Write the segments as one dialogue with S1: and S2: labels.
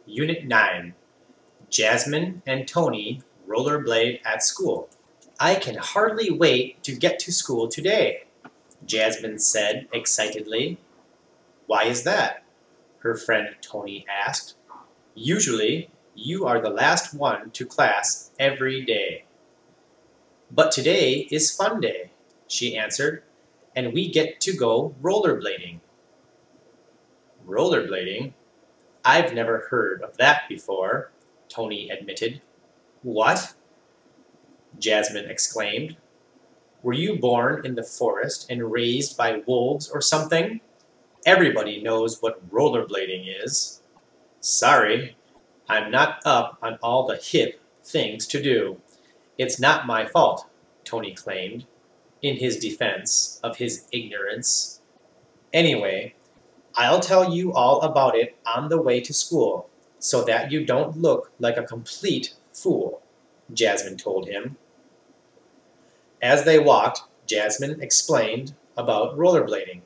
S1: Unit 9. Jasmine and Tony rollerblade at school. I can hardly wait to get to school today, Jasmine said excitedly. Why is that? Her friend Tony asked. Usually, you are the last one to class every day. But today is fun day, she answered, and we get to go rollerblading. Rollerblading? I've never heard of that before, Tony admitted. What? Jasmine exclaimed. Were you born in the forest and raised by wolves or something? Everybody knows what rollerblading is. Sorry, I'm not up on all the hip things to do. It's not my fault, Tony claimed, in his defense of his ignorance. Anyway, I'll tell you all about it on the way to school, so that you don't look like a complete fool, Jasmine told him. As they walked, Jasmine explained about rollerblading.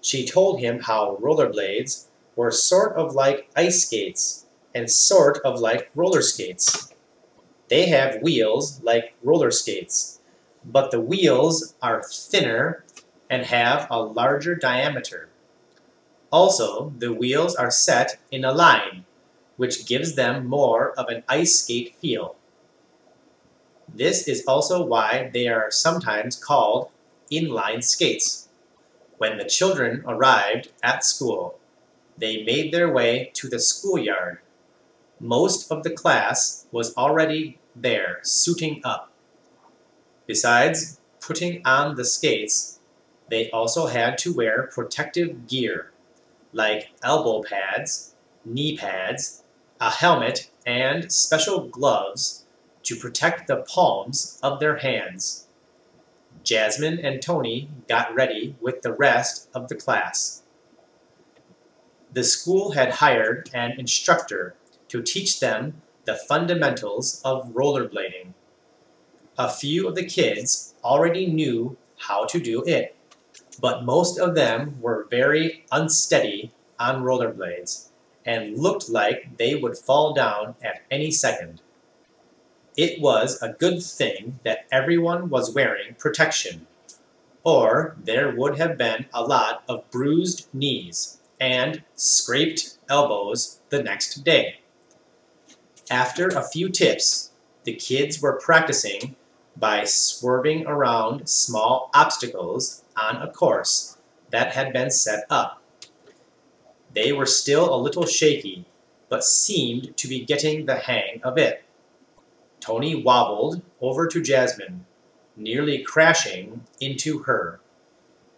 S1: She told him how rollerblades were sort of like ice skates and sort of like roller skates. They have wheels like roller skates, but the wheels are thinner and have a larger diameter. Also, the wheels are set in a line, which gives them more of an ice skate feel. This is also why they are sometimes called inline skates. When the children arrived at school, they made their way to the schoolyard. Most of the class was already there, suiting up. Besides putting on the skates, they also had to wear protective gear, like elbow pads, knee pads, a helmet, and special gloves to protect the palms of their hands. Jasmine and Tony got ready with the rest of the class. The school had hired an instructor to teach them the fundamentals of rollerblading. A few of the kids already knew how to do it, but most of them were very unsteady on rollerblades and looked like they would fall down at any second. It was a good thing that everyone was wearing protection, or there would have been a lot of bruised knees and scraped elbows the next day. After a few tips, the kids were practicing by swerving around small obstacles on a course that had been set up. They were still a little shaky, but seemed to be getting the hang of it. Tony wobbled over to Jasmine, nearly crashing into her.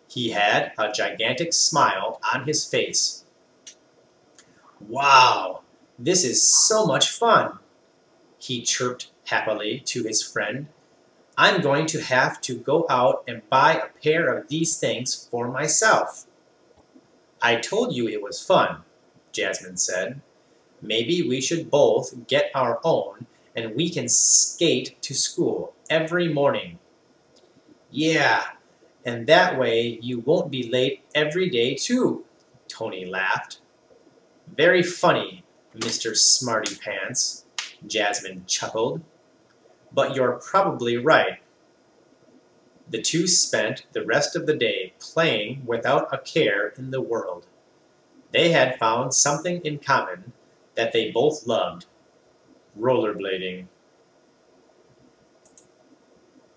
S1: He had a gigantic smile on his face. Wow, this is so much fun, he chirped happily to his friend. I'm going to have to go out and buy a pair of these things for myself. I told you it was fun, Jasmine said. Maybe we should both get our own and we can skate to school every morning. Yeah, and that way you won't be late every day too, Tony laughed. Very funny, Mr. Smarty Pants, Jasmine chuckled. But you're probably right. The two spent the rest of the day playing without a care in the world. They had found something in common that they both loved: rollerblading.